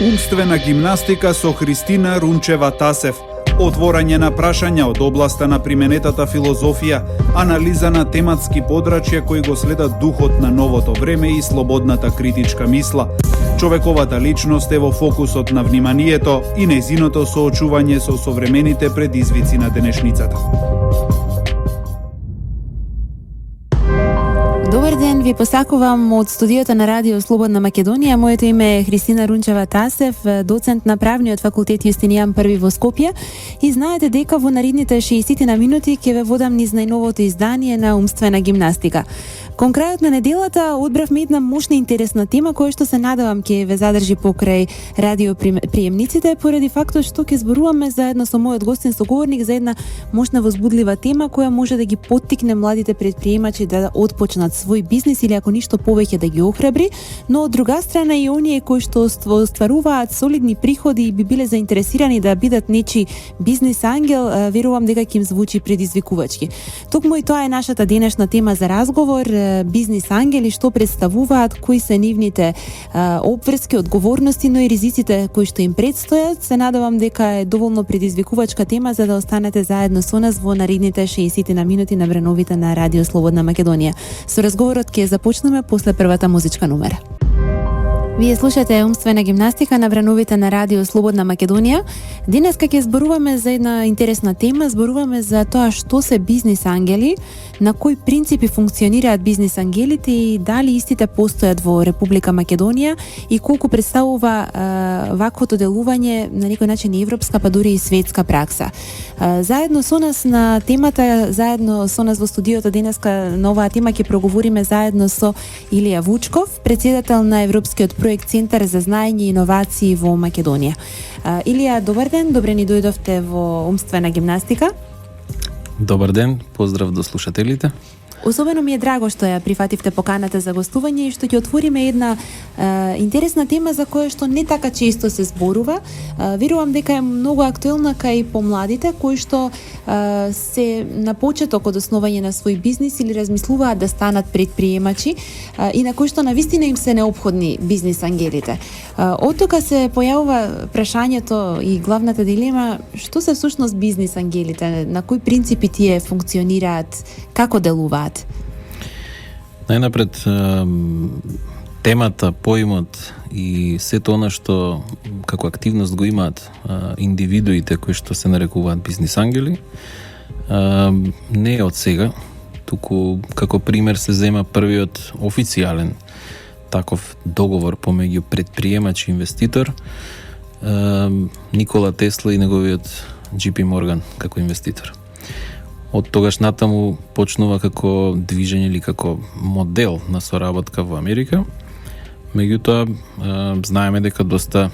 Умствена гимнастика со Христина Рунчева-Тасев. Отворање на прашања од областа на применетата филозофија, анализа на тематски подрачја кои го следат духот на новото време и слободната критичка мисла. Човековата личност е во фокусот на вниманието и нејзиното соочување со современите предизвици на денешницата. Добар ден, ви посакувам од студиото на Радио Слободна Македонија. Моето име е Христина Рунчева-Тасев, доцент на Правниот факултет Јустинијан I во Скопје, и знаете дека во наредните 60 на минути ќе ве водам низ најновото издание на умствена гимнастика. Кон крајот на неделата одбравме една мощна интересна тема која што се надевам ќе ве задржи покрај радио приемниците, поради фактот што ќе зборуваме заедно со мојот гостин соговорник за една мощна возбудлива тема која може да ги поттикне младите предприемачи да отпочнат свој бизнис или ако ништо повеќе да ги охрабри, но од друга страна и оние кои што остваруваат солидни приходи и би биле заинтересирани да бидат нечи бизнис ангел, верувам дека ќе им звучи предизвикувачки. Токму и тоа е нашата денешна тема за разговор. Бизнис ангели, што представуваат, кои се нивните обврски, одговорности, но и ризиците кои што им предстојат. Се надевам дека е доволно предизвикувачка тема за да останете заедно со нас во наредните 60 на минути на вреновите на Радио Слободна Македонија. Со разговорот ќе започнеме после првата музичка номера. Вие слушате умствена гимнастика на вреновите на Радио Слободна Македонија. Денеска ќе зборуваме за една интересна тема, зборуваме за тоа што се бизнис ангели, на кои принципи функционираат бизнис ангелите и дали истите постојат во Република Македонија и колку представува ваквото делување на некој начин европска, па дури и светска пракса. Заедно со нас на темата, заедно со нас во студиото денеска на оваа тема ќе проговориме заедно со Илија Вучков, председател на Европскиот проект Центар за знаење и иновации во Македонија. Илија, добар ден, добре ни дојдовте во умствена гимнастика. Добар ден, поздрав до слушателите. Особено ми е драго што ја прифативте поканата за гостување и што ќе отвориме една интересна тема за која што не така често се зборува. Верувам дека е многу актуелна кај помладите кои што се на почеток од основање на свој бизнис или размислуваат да станат предприемачи и на кои што навистина им се неопходни бизнис ангелите. Од тука се појавува прашањето и главната дилема: што се всушност бизнис ангелите, на кои принципи тие функционираат, како делуваат? Најнапред, темата, поимот и сето она што како активност го имаат индивидуите кои што се нарекуваат бизнис ангели, не е од сега, туку како пример се зема првиот официјален таков договор помеѓу предприемач и инвеститор, Никола Тесла и неговиот JP Morgan како инвеститор. Од тогаш натаму почнува како движење или како модел на соработка во Америка. Меѓутоа, знаеме дека доста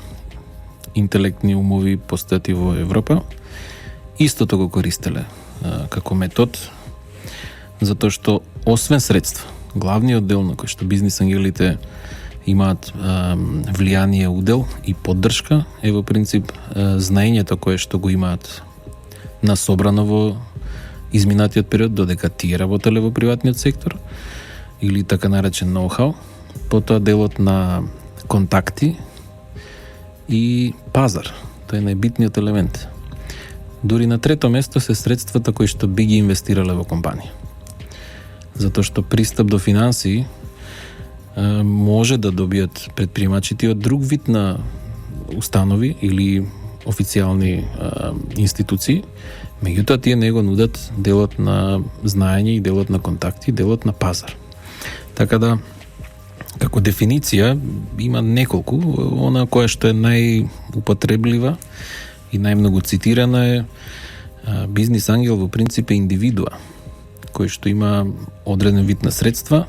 интелектни умови постојат и во Европа. Истото го користеле како метод, затоа што освен средства, главниот дел на кој што бизнис ангелите имаат влијание, удел и поддршка е во принцип знаењето кое што го имаат насобрано во изминатиот период, додека тие работеле во приватниот сектор, или така наречен ноу-хау, потоа делот на контакти и пазар. Тоа е најбитниот елемент. Дури на трето место се средствата кои што би ги инвестирале во компанија. Затоа што пристап до финансии може да добијат предприемачите од друг вид на установи или официјални институции, меѓутоа тие не го нудат делот на знаење и делот на контакти, делот на пазар. Така да, како дефиниција, има неколку. Она која што е најупотреблива и најмногу цитирана е бизнис ангел во принцип е индивидуа, кој што има одреден вид на средства,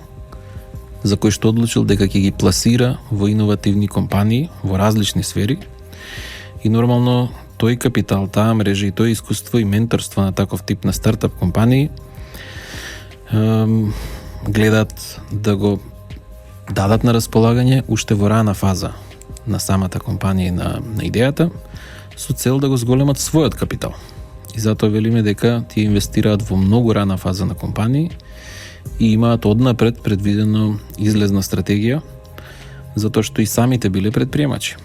за кој што одлучил дека ќе ги пласира во иновативни компании во различни сфери и нормално тој капитал, таа мрежа и тој искуство и менторство на таков тип на стартап компании гледаат да го дадат на располагање уште во рана фаза на самата компанија и на идејата, со цел да го зголемат својот капитал. И затоа велиме дека тие инвестираат во многу рана фаза на компании и имаат однапред предвидено излезна стратегија, затоа што и самите биле предприемачи.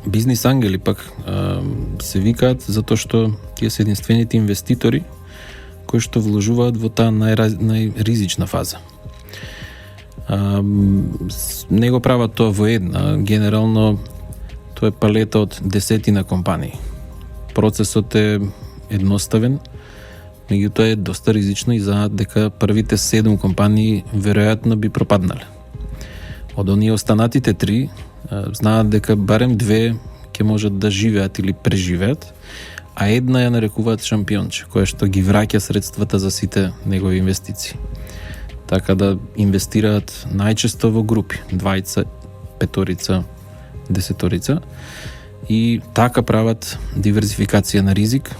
бизнис ангели пак се викаат затоа што тие се единствените инвеститори кои што вложуваат во таа најризична фаза. Не го прават тоа во една, генерално тоа е палета од десетина компании. Процесот е едноставен, меѓутоа е доста ризично и знаат дека првите 7 компании веројатно би пропаднале. Од оние останатите 3 знаат дека барем 2 ќе можат да живеат или преживеат, а една ја нарекуваат шампионче, која што ги враќа средствата за сите негови инвестиции. Така да инвестираат најчесто во групи, 2, 5, 10, и така прават диверзификација на ризик,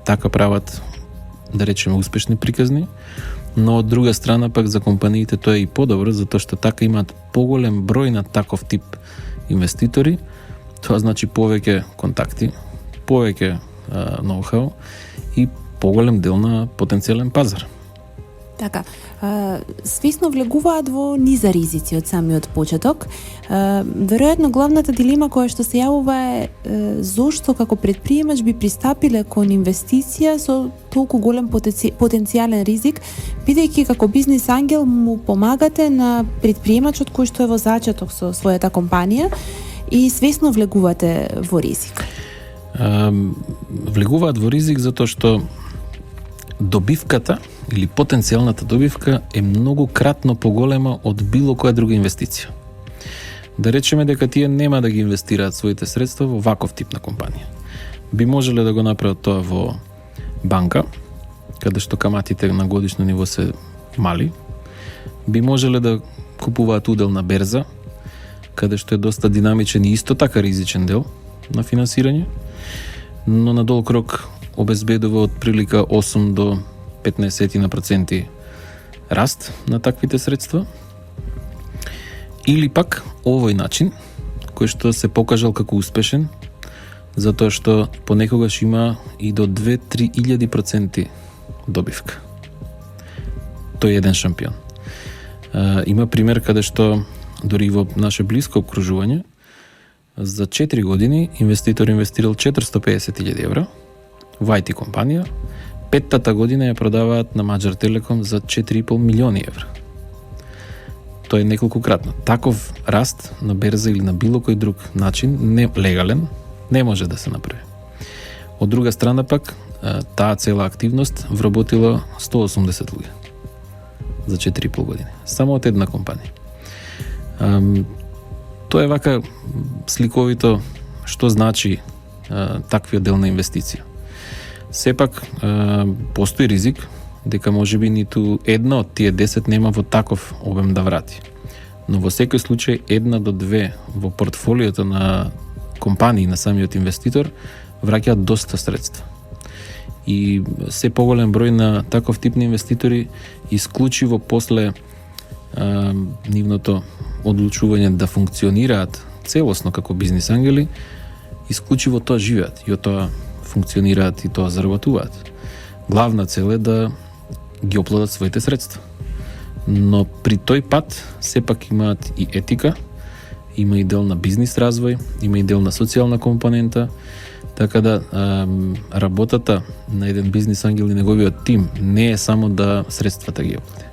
така прават, да речеме, успешни приказни, но од друга страна пак за компаниите тоа е и подобро, затоа што така имаат поголем број на таков тип инвеститори, тоа значи повеќе контакти, повеќе ноу-хау и поголем дел на потенцијален пазар. Така, свесно влегуваат во низа ризици од самиот почеток. Веројатно главната дилема која што се јавува е зошто како предприемач би пристапиле кон инвестиција со толку голем потенцијален ризик, бидејќи како бизнис ангел му помагате на предприемачот кој што е во зачеток со својата компанија и свесно влегувате во ризик. Влегуваат во ризик затоа што добивката или потенцијалната добивка е многу кратно поголема од било која друга инвестиција. Да речеме дека тие нема да ги инвестираат своите средства во ваков тип на компанија. Би можеле да го направат тоа во банка, каде што каматите на годишно ниво се мали. Би можеле да купуваат удел на берза, каде што е доста динамичен и исто така ризичен дел на финансирање, но на долг рок обезбедува од прилика 8 до 15% раст на таквите средства. Или пак овој начин, кој што се покажал како успешен, затоа што понекогаш има и до 2-3 добивка. Тој е еден шампион. Има пример каде што дори во наше блиско окружување за 4 години инвеститор инвестирал 450.000 евра во IT компанија, 5-тата година ја продаваат на Маđar Telecom за 4,5 милиони евра. Тоа е неколкократно. Таков раст на берза или на било кој друг начин, не легален, не може да се направи. Од друга страна пак, таа цела активност вработила 180 луѓе за 4,5 години. Само од една компанија. Тоа е вака сликовито што значи таквиот дел на инвестиција. Сепак, постои ризик дека можеби ниту една од тие 10 нема во таков обем да врати. Но во секој случај 1 до 2 во портфолиото на компании на самиот инвеститор враќаат доста средства. И се поголем број на таков тип на инвеститори исклучиво после нивното одлучување да функционираат целосно како бизнис ангели, исклучиво тоа живеат и од тоа функционираат и тоа заработуваат. Главна цел е да ги оплодат своите средства. Но при тој пат сепак имаат и етика, има и дел на бизнис развој, има и дел на социјална компонента, така да работата на еден бизнис ангел и неговиот тим не е само да средствата ги оплати.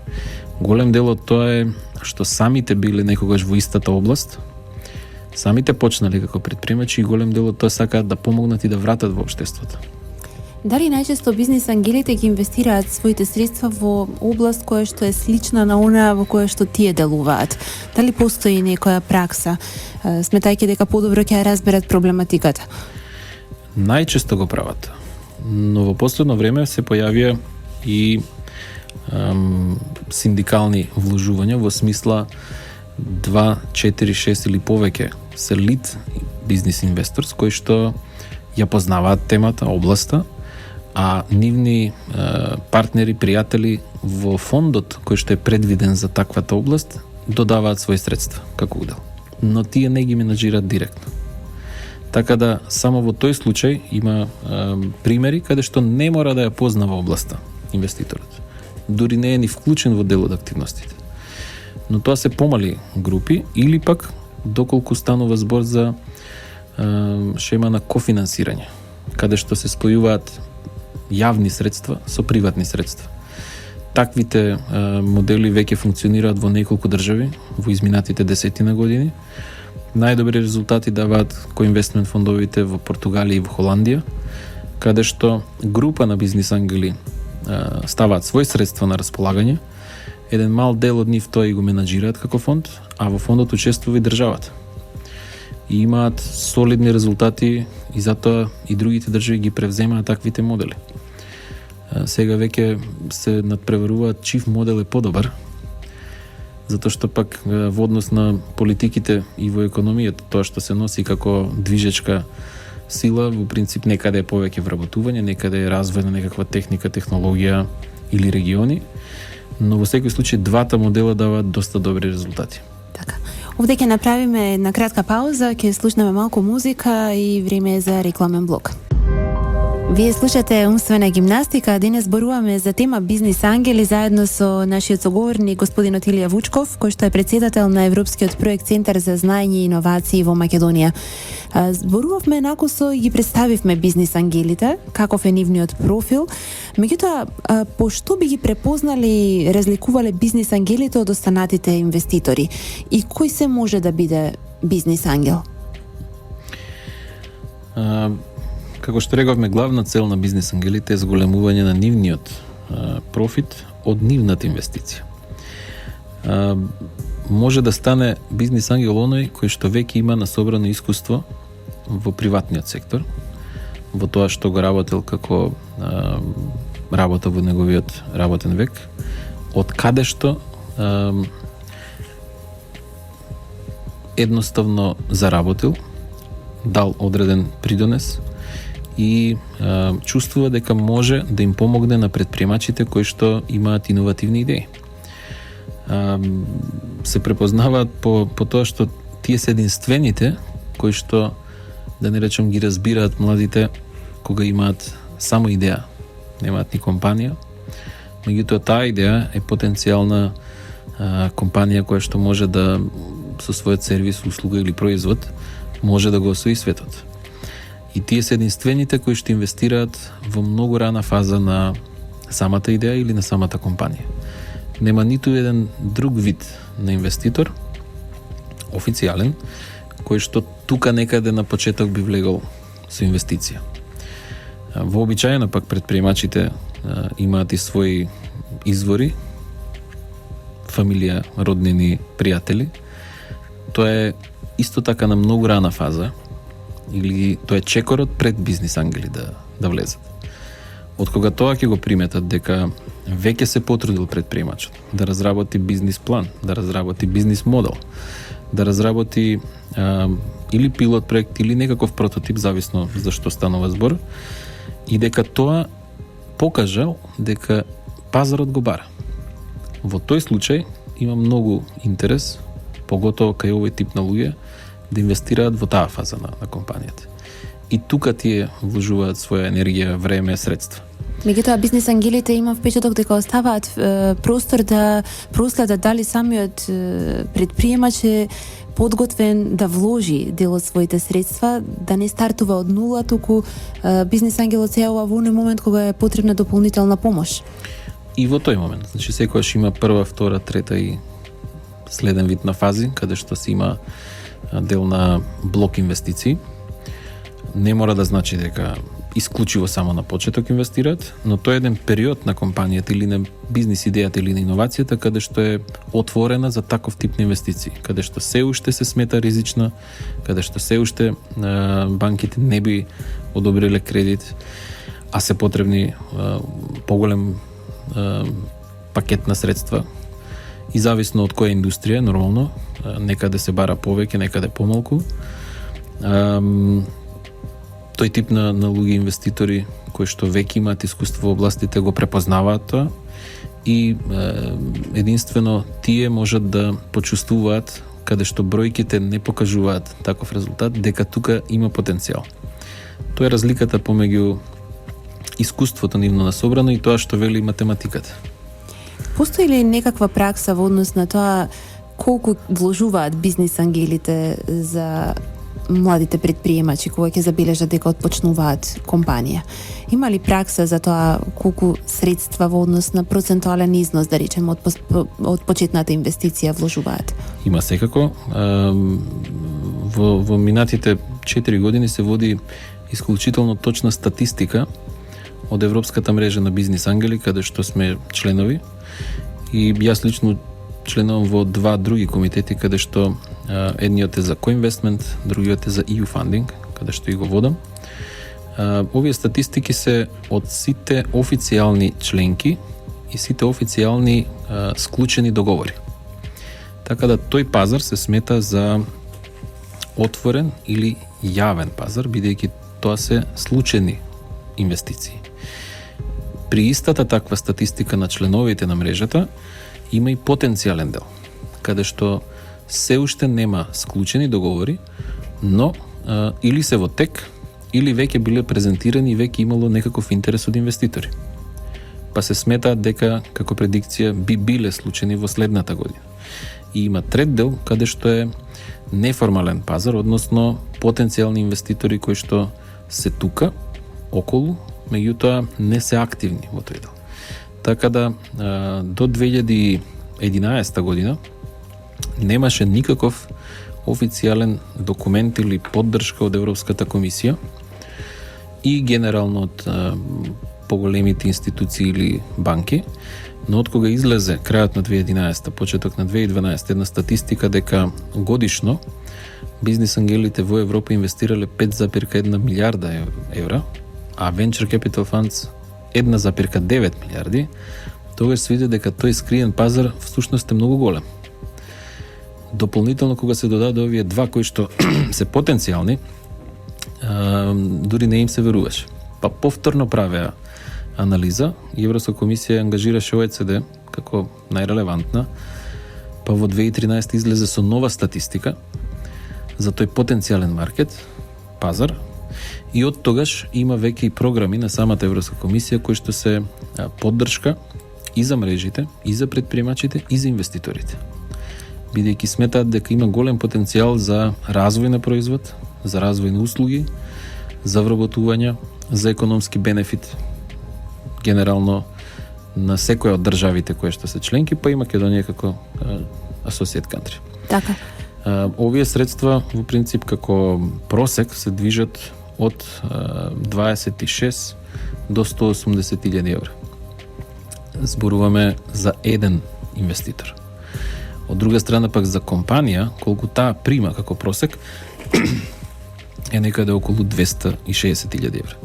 Голем дел од тоа е што самите биле некогаш во истата област, самите почнале како предприемачи и голем дел од тоа сакаат да помогнат и да вратат во општеството. Дали најчесто бизнис ангелите ги инвестираат своите средства во област која што е слична на она во која што тие делуваат? Дали постои некоја пракса, сметајќи дека подобро ќе разберат проблематиката? Најчесто го прават, но во последно време се појавија и синдикални вложувања во смисла 2, 4, 6 или повеќе се лид бизнис инвесторс кои што ја познаваат темата, областа, а нивни партнери, пријатели во фондот кој што е предвиден за таквата област додаваат свои средства како удел. Но тие не ги менаџираат директно. Така да само во тој случај има примери каде што не мора да ја познава областа инвеститорот. Дури не е ни вклучен во дел од активностите. Но тоа се помали групи или пак доколку станува збор за шема на кофинансирање, каде што се спојуваат јавни средства со приватни средства. Таквите модели веќе функционираат во неколку држави во изминатите 10 години. Најдобри резултати даваат коинвестмент фондовите во Португалија и во Холандија, каде што група на бизнис ангели ставаат свои средства на располагање, еден мал дел од нив тој го менаџираат како фонд, а во фондот учествува и државата. И имаат солидни резултати и затоа и другите држави ги превземаат таквите модели. Сега веќе се надпреваруваат чив модел е подобар, затоа што пак во однос на политиките и во економијата, тоа што се носи како движечка сила, во принцип некаде е повеќе вработување, некаде е развој на некаква техника, технологија или региони, но во секој случај двата модела даваат доста добри резултати. Така. Овде ќе направиме една кратка пауза, ќе слушнеме малку музика и време е за рекламен блок. Вие слушате Умствена гимнастика, денес зборуваме за тема бизнис ангели заедно со нашиот соговорник господинот Илија Вучков, кој што е претседател на Европскиот проект Центар за знаење и иновации во Македонија. Зборувавме накусо и ги представивме бизнис ангелите, каков е нивниот профил. Меѓутоа, пошто би ги препознали, разликувале бизнис ангелите од останатите инвеститори и кој се може да биде бизнис ангел? Како што рековме, главна цел на бизнис ангелите е зголемување на нивниот профит од нивната инвестиција. Може да стане бизнис ангел оној кој што веќе има насобрано искуство во приватниот сектор, во тоа што го работел како работа во неговиот работен век, од каде што едноставно заработил, дал одреден придонес и чувствува дека може да им помогне на предприемачите кои што имаат иновативни идеи. Се препознаваат по тоа што тие се единствените кои што, да не речем, ги разбираат младите кога имаат само идеја, немаат ни компанија, меѓутоа таа идеја е потенцијална компанија која што може да со својот сервис, услуга или производ може да го освои светот. И тие се единствените кои што инвестираат во многу рана фаза на самата идеја или на самата компанија. Нема ниту еден друг вид на инвеститор, официјален, кој што тука некаде на почеток би влегол со инвестиција. Вообичаено пак предприемачите имаат и своји извори, фамилија, роднини, пријатели. Тоа е исто така на многу рана фаза, или тоа е чекорот пред бизнис ангели да влезат. Од кога тоа ќе го приметат дека веќе се потрудил предприемачот да разработи бизнис план, да разработи бизнис модел, да разработи или пилот проект или некаков прототип, зависно за што станува збор, и дека тоа покажал дека пазарот го бара. Во тој случај има многу интерес, поготово кај овој тип на луѓе, да инвестираат во таа фаза на компанијата. И тука тие вложуваат своја енергија, време, средства. Меѓутоа, бизнис ангелите има впечаток дека оставаат простор да проследат дали самиот предприемач е подготвен да вложи дел од своите средства, да не стартува од нула, туку бизнис ангелот се јавува во оној момент кога е потребна дополнителна помош. И во тој момент, значи секогаш има прва, втора, трета и следен вид на фази, каде што се има дел на блок инвестиции. Не мора да значи дека исклучиво само на почеток инвестираат, но тоа е еден период на компанијата или на бизнис идејата или на иновацијата каде што е отворена за таков тип на инвестиции, каде што се уште се смета ризична, каде што се уште банките не би одобриле кредит, а се потребни поголем пакет на средства. И зависно од која индустрија, нормално, некаде се бара повеќе, некаде помалку. Тој тип на луѓе инвеститори кои што веќе имаат искуство во областите го препознаваат тоа и единствено тие можат да почувствуваат каде што бројките не покажуваат таков резултат, дека тука има потенцијал. Тоа е разликата помеѓу искуството нивно насобрано и тоа што вели математиката. Постои ли некаква пракса во однос на тоа колку вложуваат бизнис ангелите за младите предприемачи кога ќе забележат дека отпочнуваат компанија? Има ли пракса за тоа колку средства во однос на процентуален износ, да речеме, од почетната инвестиција вложуваат? Има секако. Во минатите 4 години се води исклучително точна статистика од Европската мрежа на бизнис ангели, каде што сме членови. И јас лично членувам во 2 други комитети, каде што едниот е за коинвестмент, другиот е за EU funding, каде што и го водам. Овие статистики се од сите официјални членки и сите официјални склучени договори. Така да тој пазар се смета за отворен или јавен пазар, бидејќи тоа се случајни инвестиции. При истата таква статистика на членовите на мрежата има и потенцијален дел, каде што се уште нема склучени договори, но или се во тек, или веќе биле презентирани и веќе имало некаков интерес од инвеститори. Па се смета дека како предикција би биле случајни во следната година. И има трет дел каде што е неформален пазар, односно потенцијални инвеститори кои што се тука околу, меѓутоа не се активни во тој дел. Така да до 2011 година немаше никаков официјален документ или поддршка од Европската комисија и генерално од поголемите институции или банки, но од кога излезе крајот на 2011, почеток на 2012 една статистика дека годишно бизнис ангелите во Европа инвестирале 5,1 милиарда евра, а Venture Capital Funds 1,9 милиарди, тогаш се види дека тој скриен пазар всушност е многу голем. Дополнително кога се додаде овие два кои што се потенцијални, дури не им се веруваше. Па повторно правеа анализа и Европска комисија ангажираше ОЕЦД како најрелевантна, па во 2013 излезе со нова статистика за тој потенцијален маркет, пазар, и од тогаш има веќе и програми на самата Европска комисија кои што се поддршка и за мрежите, и за предприемачите, и за инвеститорите. Бидејќи сметаат дека има голем потенцијал за развој на производ, за развој на услуги, за вработување, за економски бенефит генерално на секоја од државите кои што се членки, па и Македонија како associate country. Така. Овие средства во принцип како просек се движат од 26 до 180.000 евра. Зборуваме за еден инвеститор. Од друга страна пак за компанија, колку таа прима како просек е некаде околу 260.000 евра.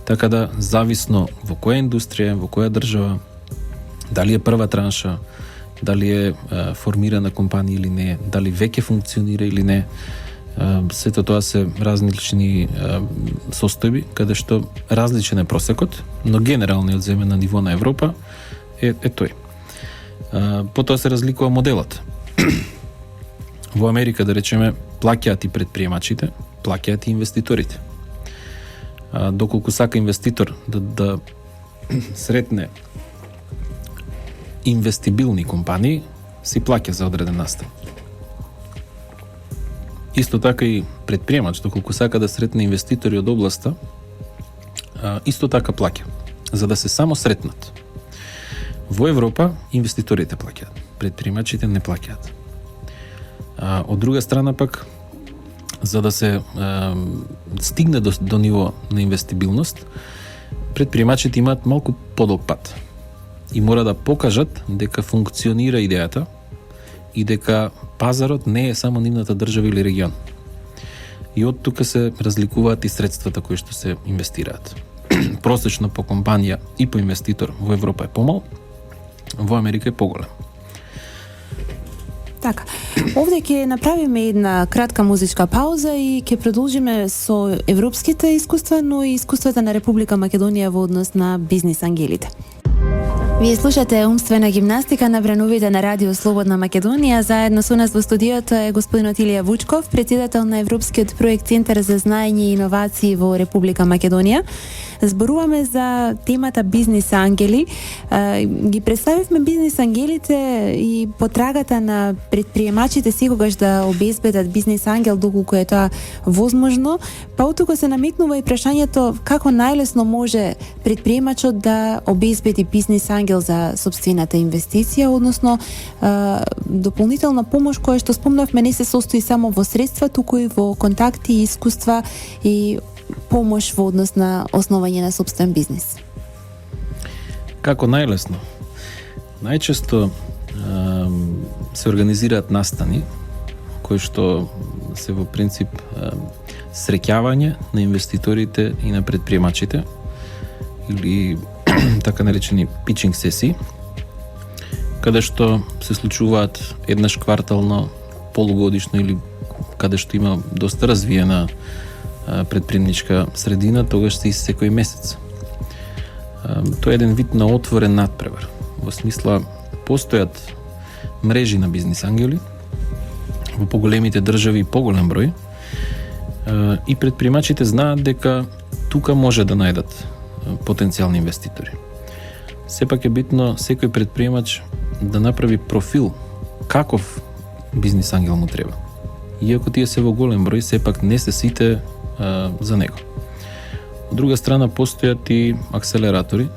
Така да, зависно во која индустрија, во која држава, дали е прва транша, дали е формирана компанија или не, дали веќе функционира или не, сето тоа се различни состојби, каде што различен е просекот, но генералниот земе на ниво на Европа е тој. Потоа се разликува моделот. Во Америка, да речеме, плаќаат и предприемачите, плаќаат и инвеститорите. Доколку сака инвеститор да сретне инвестибилни компании, си плаќа за одреден настан. Исто така и предприемач, доколку сака да сретне инвеститори од областа, исто така плаќа, за да се само сретнат. Во Европа инвеститорите плаќаат, предприемачите не плаќаат. Од друга страна пак, за да се стигне до ниво на инвестибилност, предприемачите имаат малку подолг пат и мора да покажат дека функционира идејата и дека пазарот не е само нивната држава или регион. И од тука се разликуваат и средствата кои што се инвестираат. Просечно по компанија и по инвеститор во Европа е помал, во Америка е поголем. Така. Овде ќе направиме една кратка музичка пауза и ќе продолжиме со европските искуства, но и искуствата на Република Македонија во однос на бизнис ангелите. Вие слушате умствена гимнастика на брановите на Радио Слободна Македонија. Заедно со нас во студиото е господинот Илија Вучков, председател на Европскиот проект Центар за знаење и иновации во Република Македонија. Зборуваме за темата бизнис ангели. Ги представивме бизнис ангелите и потрагата на предприемачите секогаш да обезбедат бизнис ангел доколку е тоа возможно. Па оттука се наметнува и прашањето како најлесно може предприемачот да обезбеди бизнис ангел за сопствената инвестиција, односно дополнителна помош која што спомнавме не се состои само во средства, туку и во контакти, искуства и помош во однос на основање на сопствен бизнис. Како најлесно? Најчесто се организираат настани кои што се во принцип среќавање на инвеститорите и на предприемачите или така наречени питчинг сесии, каде што се случуваат еднаш квартално, полугодишно или каде што има доста развиена предприемничка средина, тогаш се секој месец. Тоа е еден вид на отворен надпревар. Во смисла, постојат мрежи на бизнис ангели во поголемите држави и поголем број, и предприемачите знаат дека тука може да најдат потенцијални инвеститори. Сепак е битно секој предприемач да направи профил каков бизнис ангел му треба. Иако тие се во голем број, сепак не се сите за него. Од друга страна, постојат и акселератори,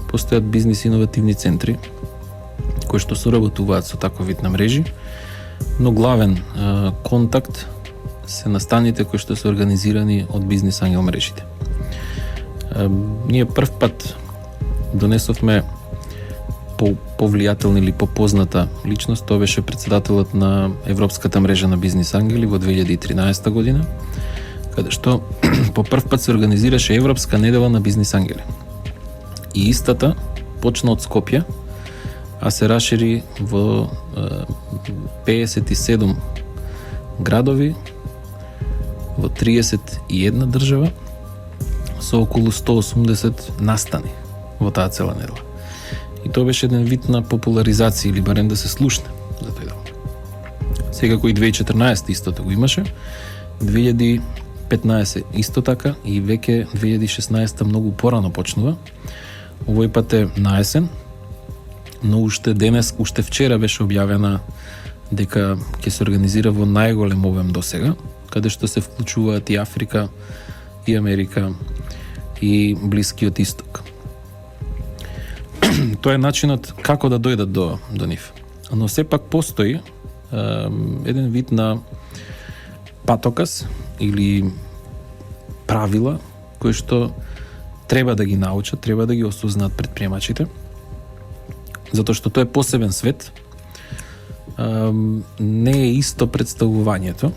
постојат бизнис иновативни центри кои што соработуваат со таков вид на мрежи, но главен контакт се настаните кои што се организирани од бизнис ангел мрежите. Ние прв пат донесовме повлијателна или попозната личност, тоа беше председателот на Европската мрежа на бизнис ангели во 2013 година, каде што по прв пат се организираше Европска недела на бизнис ангели. И истата почна од Скопје, а се расшири во 57 градови во 31 држава со околу 180 настани во таа цела недела. И тоа беше еден вид на популаризација или барем да се слушне за тој дел. Секако и 2014 истото го имаше, 2015 исто така и веќе 2016 многу порано почнува. Овој пат е на есен, но уште денес, уште вчера беше објавена дека ќе се организира во најголем обем досега, каде што се вклучуваат и Африка, и Америка, и Блискиот Исток. Тоа е начинот како да дојдат до нив. Но сепак постои еден вид на патоказ или правила кои што треба да ги научат, треба да ги осознаат предприемачите, затоа што тоа е посебен свет, не е исто представувањето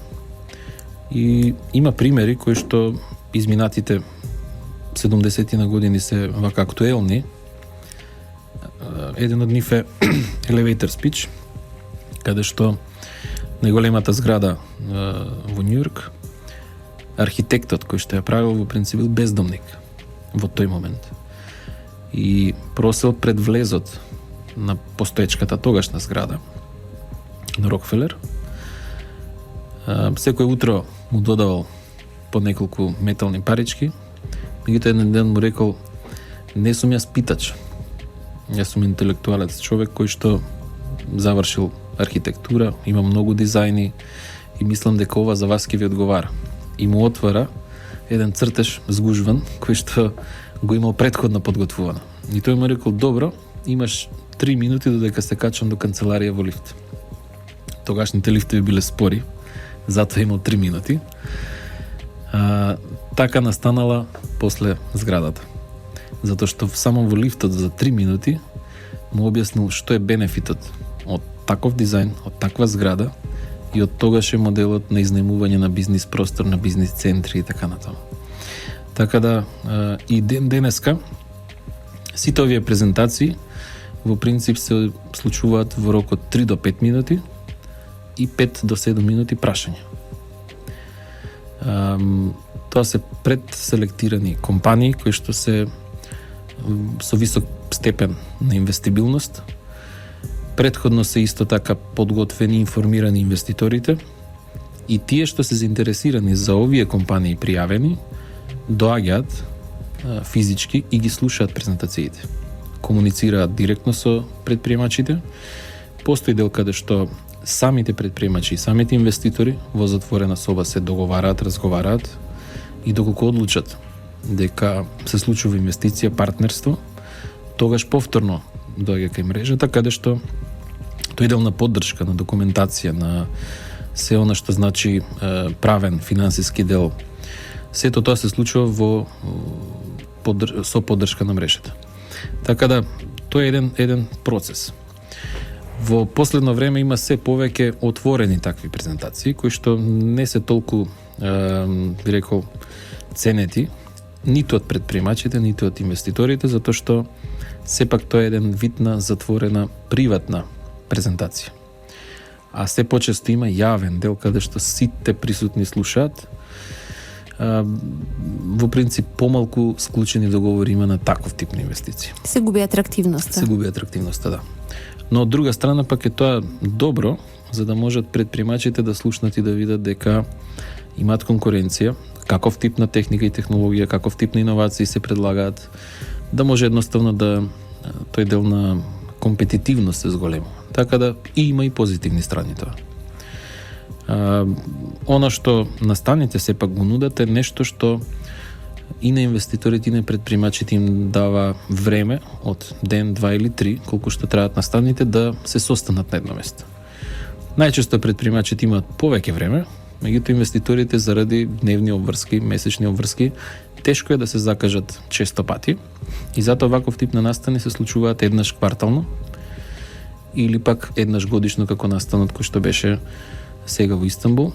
и има примери кои што изминатите 70 на години се вака актуелни. Еден од нив е Elevator Speech, каде што најголемата зграда во Њујорк, архитектот кој што ја правил во принцип бил бездомник во тој момент. И просел пред влезот на постоечката тогашна зграда на Рокфелер, секој утро му додавал по неколку метални парички, меѓутоа еден ден му рекол: не сум јас питач, јас сум интелектуалец, човек кој што завршил архитектура, има многу дизајни и мислам дека ова за вас ќе ви одговара. И му отвара еден цртеж згужван кој што го имал предходно подготвувано. И тој му рекол: добро, имаш 3 минути додека се качам до канцеларија во лифт. Тогашните лифтови биле спори, затоа имал 3 минути. Така настанала после зградата. Затоа што само во лифтот за 3 минути му објаснил што е бенефитот од таков дизајн, од таква зграда и од тогаш е моделот на изнајмување на бизнис простор, на бизнис центри и така натаму. Така да и денеска сите овие презентации во принцип се случуваат во рок од 3 до 5 минути и 5 до 7 минути прашање. Тоа се предселектирани компании кои што се со висок степен на инвестибилност. Претходно се исто така подготвени и информирани инвеститорите и тие што се заинтересирани за овие компании пријавени, доаѓаат физички и ги слушаат презентациите. Комуницираат директно со предприемачите. Постои дел каде што самите предприемачи и самите инвеститори во затворена соба се договараат, разговараат и доколку одлучат дека се случува инвестиција, партнерство, тогаш повторно доаѓа кај мрежата каде што тој дел на поддршка, на документација, на се она што значи правен финансиски дел, сето тоа се случува со поддршка на мрежата. Така да, тоа е еден процес. Во последно време има се повеќе отворени такви презентации, кои што не се толку, би рекол, ценети, ниту од предприемачите, ниту од инвеститорите, затоа што сепак тоа е еден вид на затворена, приватна презентација. А се почесто има јавен дел каде што сите присутни слушаат. Во принцип, помалку склучени договори има на таков тип на инвестиција. Се губи атрактивноста. Се губи атрактивноста, да. Но од друга страна пак е тоа добро, за да можат предприемачите да слушнат и да видат дека имаат конкуренција, каков тип на техника и технологија, каков тип на иновации се предлагаат, да може едноставно да тој дел на компетитивност се зголема. Така да и има и позитивни страни тоа. Она што настаните сепак го нудат е нешто што и на инвеститорите и на предприемачите им дава време од ден, 2 или 3, колку што траат настаните да се состанат на едно место. Најчесто предприемачите имаат повеќе време, меѓутоа инвеститорите заради дневни обврски, месечни обврски, тешко е да се закажат често пати и затоа ваков тип на настани се случуваат еднаш квартално или пак еднаш годишно како настанот кој што беше сега во Истанбул,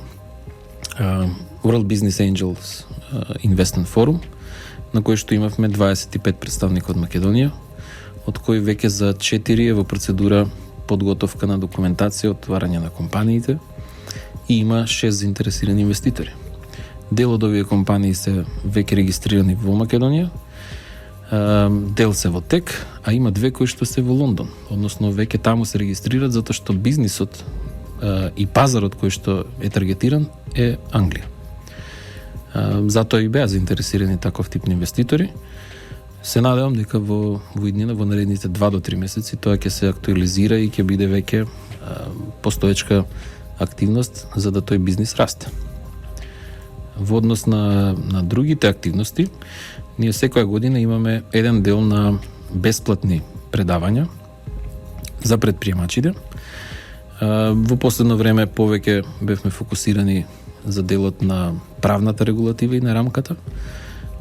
World Business Angels Investment Forum, на кој што имавме 25 представника од Македонија, од кои веќе за 4 е во процедура подготовка на документација, отварање на компаниите и има 6 заинтересирани инвеститори. Дел од овие компании се веќе регистрирани во Македонија, дел се во тек, а има 2 кои што се во Лондон, односно веќе таму се регистрират затоа што бизнисот и пазарот кој што е таргетиран е Англија. Затоа и беа заинтересирани таков тип на инвеститори. Се надевам дека во иднина, во наредните 2 до 3 месеци, тоа ќе се актуализира и ќе биде веќе постоечка активност за да тој бизнис расте. Во однос на другите активности, ние секоја година имаме еден дел на бесплатни предавања за предприемачите. Во последно време повеќе бевме фокусирани за делот на правната регулатива и на рамката.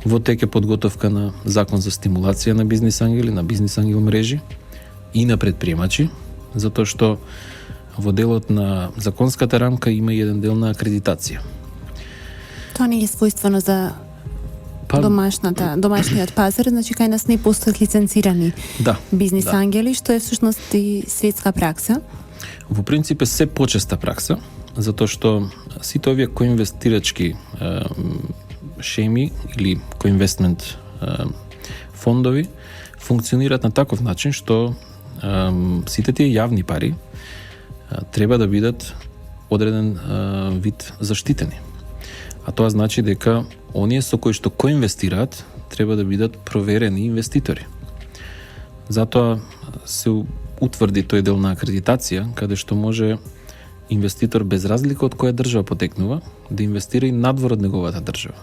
Во тек е подготовка на закон за стимулација на бизнис ангели, на бизнис ангел мрежи и на предприемачи, затоа што во делот на законската рамка има и еден дел на акредитација. Тоа не е својствено за домашниот пазар, значи кај нас не постојат лиценцирани бизнис ангели, што е всушност и светска пракса. Во принцип е се почеста пракса, затоа што сите овие коинвестирачки шеми или коинвестмент фондови функционираат на таков начин што сите тие јавни пари треба да бидат одреден вид заштитени. А тоа значи дека оние со кои што коинвестираат треба да бидат проверени инвеститори. Затоа се утврди тој дел на акредитација, каде што може инвеститор без разлика од која држава потекнува да инвестира и надвор од неговата држава.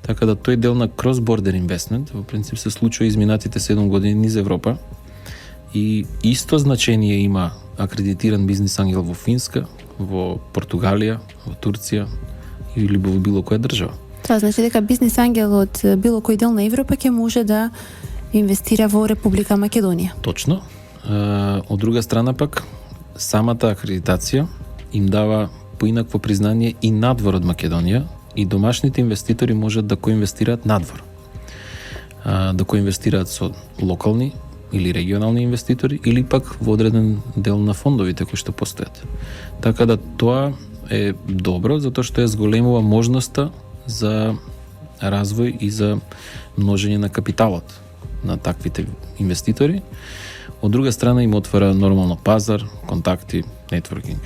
Така да тој дел на cross-border investment во принцип се случува изминатите 7 години низ Европа и исто значение има акредитиран бизнис ангел во Финска, во Португалија, во Турција или во било која држава. Тоа значи дека бизнис ангел од било кој дел на Европа ќе може да инвестира во Република Македонија. Точно. Од друга страна пак, самата акредитација им дава поинакво признание и надвор од Македонија и домашните инвеститори можат да коинвестираат надвор. Да коинвестираат со локални или регионални инвеститори или пак во одреден дел на фондовите кои што постојат. Така да тоа е добро затоа што ја зголемува можноста за развој и за множење на капиталот на таквите инвеститори. Од друга страна им отвара нормално пазар, контакти, нетворкинг.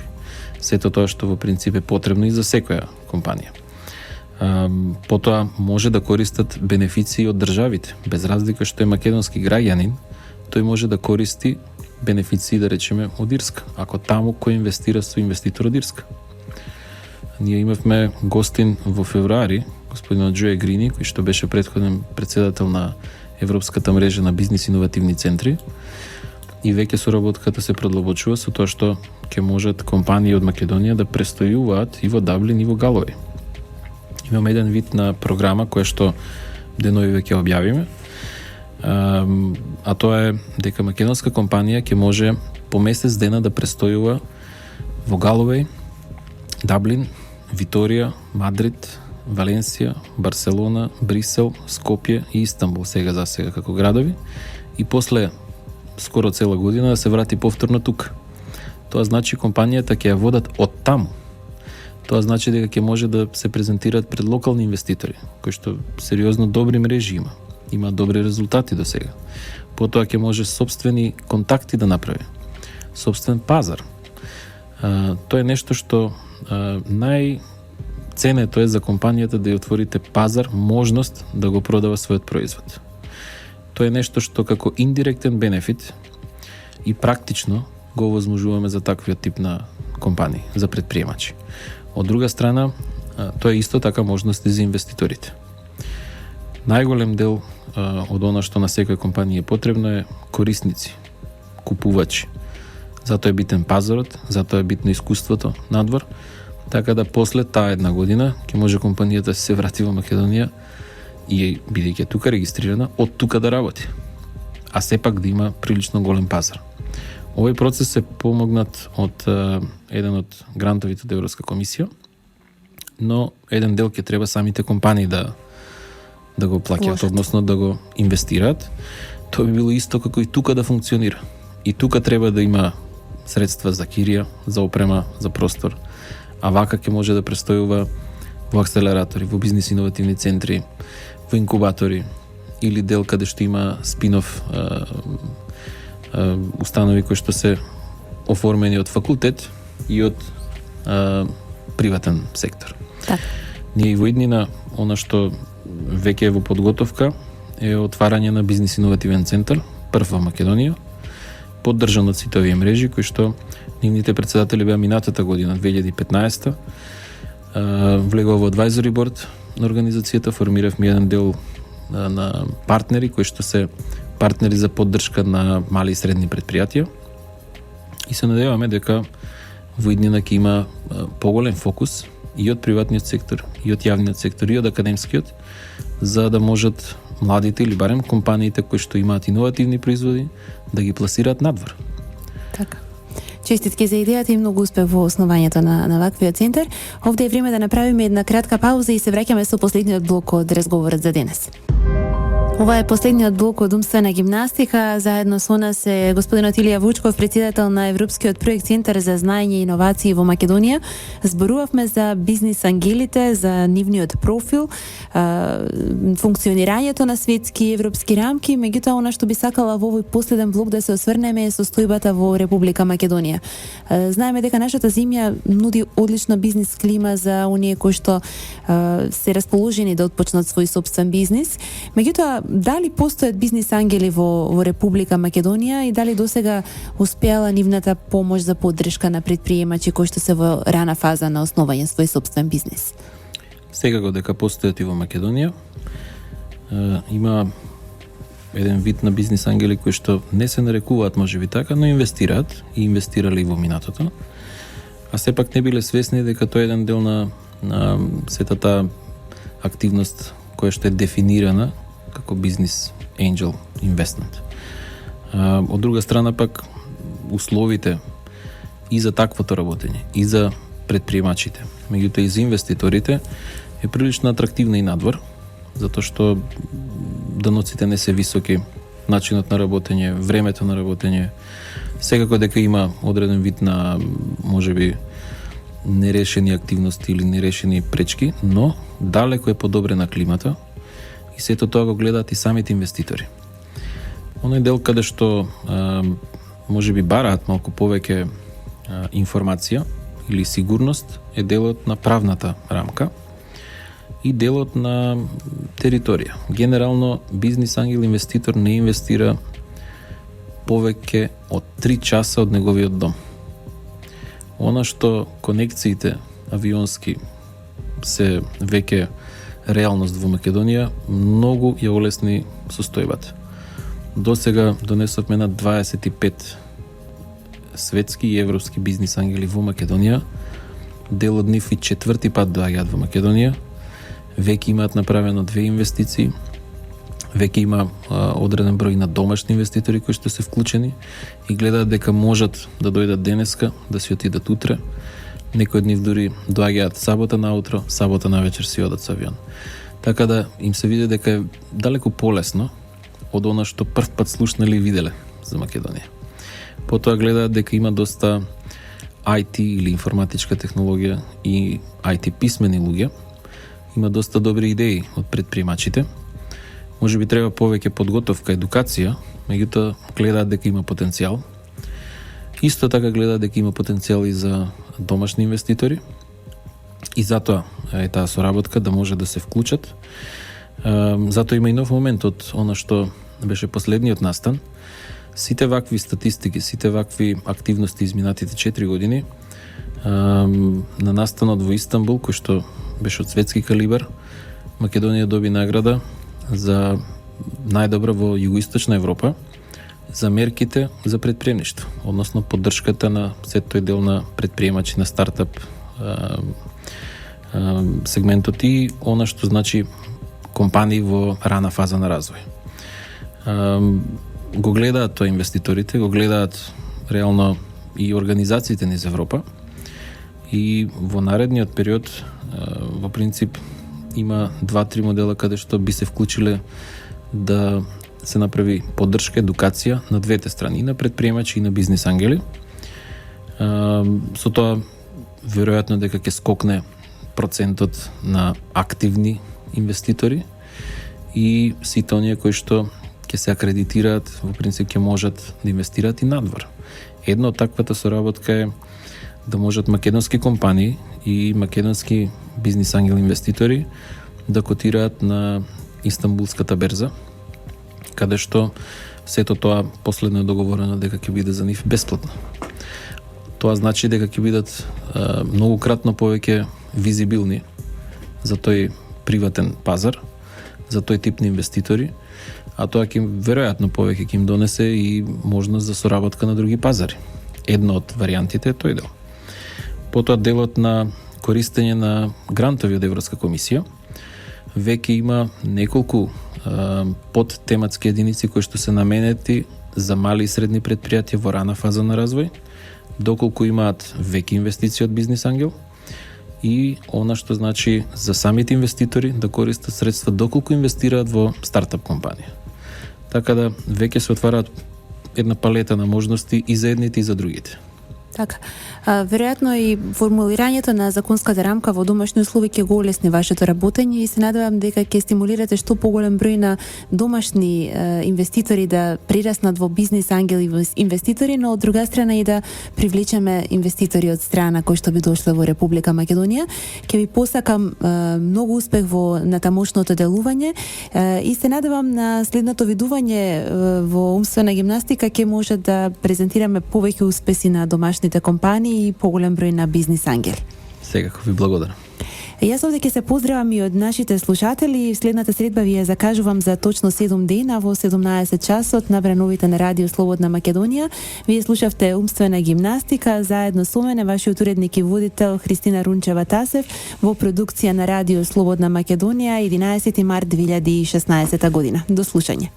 Сето тоа што во принцип е потребно и за секоја компанија. Потоа може да користат бенефиции од државите. Без разлика што е македонски граѓанин, тој може да користи бенефиции, да речеме, од Ирска, ако таму кој инвестира со инвеститор од Ирска. Ние имавме гостин во февруари, господинот Джоe Грини, кој што беше претходен председател на Европската мрежа на бизнис иновативни центри, и веќе соработката се продлабочува со тоа што ќе можат компании од Македонија да престојуваат и во Даблин и во Галови. Имаме еден вид на програма која што денови веќе објавиме, а тоа е дека македонска компанија ќе може по месец дена да престојува во Галовеј, Даблин, Виторија, Мадрид, Валенсија, Барселона, Брисел, Скопје и Истанбул сега за сега како градови, и после скоро цела година да се врати повторно тука. Тоа значи компанијата ќе ја водат од таму. Тоа значи дека ќе може да се презентираат пред локални инвеститори, кои што сериозно добри мрежи има добри резултати до сега. Потоа ќе може собствени контакти да направи, собствен пазар. Тоа е нешто што најценето е за компанијата да ја отворите пазар, можност да го продава својот производ. Тоа е нешто што како индиректен бенефит и практично го овозможуваме за таквиот тип на компании, за предприемачи. Од друга страна, тоа е исто така можност и за инвеститорите. Најголем дел од она што на секоја компанија е потребно е корисници, купувачи. Затоа е битен пазарот, затоа е битно искуството надвор, така да после таа една година ќе може компанијата се врати во Македонија и бидејќи тука регистрирана, од тука да работи. А сепак да има прилично голем пазар. Овој процес е помогнат од еден од грантовите од Европска комисија, но еден дел ќе треба самите компании да го плаќаат, односно да го инвестираат. Тоа би било исто како и тука да функционира. И тука треба да има средства за кирија, за опрема, за простор, а вака ќе може да престојува во акселератори, во бизнис иновативни центри, во инкубатори или дел каде што има спинов установи кои што се оформени од факултет и од приватен сектор. Так. Ние и во иднина, она што веќе е во подготовка, е отварање на бизнис иновативен центар, прв во Македонија, поддржан од сите овие мрежи, кои што нивните председатели беа минатата година, 2015-та, влегува во advisory board на организацијата, формиравме еден дел на партнери, кои што се партнери за поддршка на мали и средни предпријатија, и се надеваме дека во иднина ќе има поголем фокус и од приватниот сектор, и од јавниот сектор, и од академскиот, за да можат младите или барем компаниите кои што имаат иновативни производи да ги пласираат надвор. Така. Честитки за идејата и многу успех во основањето на ваквиот центар. Овде е време да направиме една кратка пауза и се враќаме со последниот блок од разговорот за денес. Ова е последниот блок од умствена гимнастика. Заедно со нас е господинот Илија Вучков, председател на Европскиот проект Центар за знаење и иновации во Македонија. Зборувавме за бизнис ангелите, за нивниот профил, функционирањето на светски и европски рамки, меѓутоа она што би сакала во овој последен блок да се осврнеме е состојбата во Република Македонија. Знаеме дека нашата земја нуди одлична бизнис клима за оние кои што се расположени да отпочнат свој сопствен бизнис. Меѓутоа, дали постојат бизнис ангели во Република Македонија и дали досега успеала нивната помош за поддршка на предприемачи кои што се во рана фаза на основање свој сопствен бизнис? Секако дека постојат и во Македонија. Има еден вид на бизнис ангели кои што не се нарекуваат можеби така, но инвестираат и инвестирали во минатото. А сепак не биле свесни дека тоа е еден дел на сетата активност која што е дефинирана како бизнес angel investment. Од друга страна пак условите и за таквото работење, и за предприемачите, меѓутоа и за инвеститорите е прилично атрактивна и надвор, затоа што доноците не се високи, начинот на работење, времето на работење, секако дека има одреден вид на можеби нерешени активности или нерешени пречки, но далеко е подобрена климата и сето тоа го гледаат и самите инвеститори. Оној дел каде што може би бараат малку повеќе информација или сигурност е делот на правната рамка и делот на територија. Генерално, бизнис ангел инвеститор не инвестира повеќе од 3 часа од неговиот дом. Она што конекциите авионски се веќе реалност во Македонија, многу ја олесни состојбата. До сега донесовме на 25 светски и европски бизнис ангели во Македонија. Дел од нив и 4-ти пат доаѓаат во Македонија. Веќе имаат направено 2 инвестиции. Веќе има одреден број на домашни инвеститори кои што се вклучени и гледаат дека можат да дојдат денеска, да си отидат утре. Некои од нив дури доаѓаат сабота наутро, сабота навечер си одат со авион. Така да им се види дека е далеко полесно од она што прв пат слушнале и виделе за Македонија. Потоа гледаат дека има доста IT или информатичка технологија и IT писмени луѓе. Има доста добри идеи од предприемачите. Може би треба повеќе подготовка, едукација, меѓутоа гледаат дека има потенцијал. Исто така гледаат дека има потенцијал и за домашни инвеститори. И затоа е таа соработка да може да се вклучат. Затоа има и нов момент од она што беше последниот настан. Сите вакви статистики, сите вакви активности изминатите 4 години на настанот во Истанбул, кој што беше од светски калибар, Македонија доби награда за најдобра во југоисточна Европа за мерките за предприемништво, односно поддршката на сет тој дел на предприемачи на стартап сегментот и она што значи компании во рана фаза на развој. Го гледаат тоа инвеститорите, го гледаат реално и организациите низ Европа и во наредниот период во принцип има 2-3 модела каде што би се вклучиле да се направи поддршка, едукација на двете страни, на предприемачи и на бизнис ангели. Со тоа веројатно дека ќе скокне процентот на активни инвеститори и сите оние кои што ќе се акредитираат, во принцип ќе можат да инвестираат и надвор. Една од таквата соработка е да можат македонски компании и македонски бизнис ангел инвеститори да котираат на Истанбулската берза, каде што сето тоа последно е договорено дека ќе биде за нив бесплатно. Тоа значи дека ќе бидат многократно повеќе визибилни за тој приватен пазар, за тој тип на инвеститори, а тоа ќе веројатно повеќе ќе им донесе и можност за соработка на други пазари. Една од варијантите е тој дел. Потоа делот на користење на грантови од Европска комисија, веќе има неколку подтематски единици кои што се наменети за мали и средни предпријатија во рана фаза на развој, доколку имаат веќе инвестиции од бизнис ангел и она што значи за самите инвеститори да користат средства доколку инвестираат во стартап компанија. Така да веќе се отвараат една палета на можности и за едните и за другите. Така. Веројатно и формулирањето на законската рамка во домашни услови ќе го олесни вашето работење и се надевам дека ќе стимулирате што поголем број на домашни инвеститори да прираснат во бизнис ангели инвеститори, но од друга страна и да привлечеме инвеститори од страна кои што би дошле во Република Македонија. Ќе ви посакам многу успех во натамошното делување и се надевам на следното видување во умствена гимнастика ќе може да презентираме повеќе успеси на домашните компании и поголем број на бизнис ангели. Секако ви благодарам. Јас овде ќе се поздравам и од нашите слушатели. Следната средба ви ја закажувам за точно 7 дена во 17 часот на вреновите на Радио Слободна Македонија. Вие слушавте умствена гимнастика заедно со мене, вашиот уредник и водител Христина Рунчева-Тасев во продукција на Радио Слободна Македонија 11 март 2016 година. До слушање.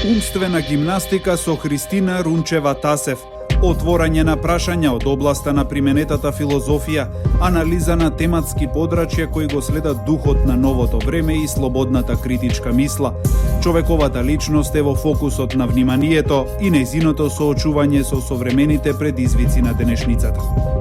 Умствена гимнастика со Христина Рунчева-Тасев. Отворање на прашања од областа на применетата филозофија, анализа на тематски подрачја кои го следат духот на новото време и слободната критичка мисла. Човековата личност е во фокусот на вниманието и нејзиното соочување со современите предизвици на денешницата.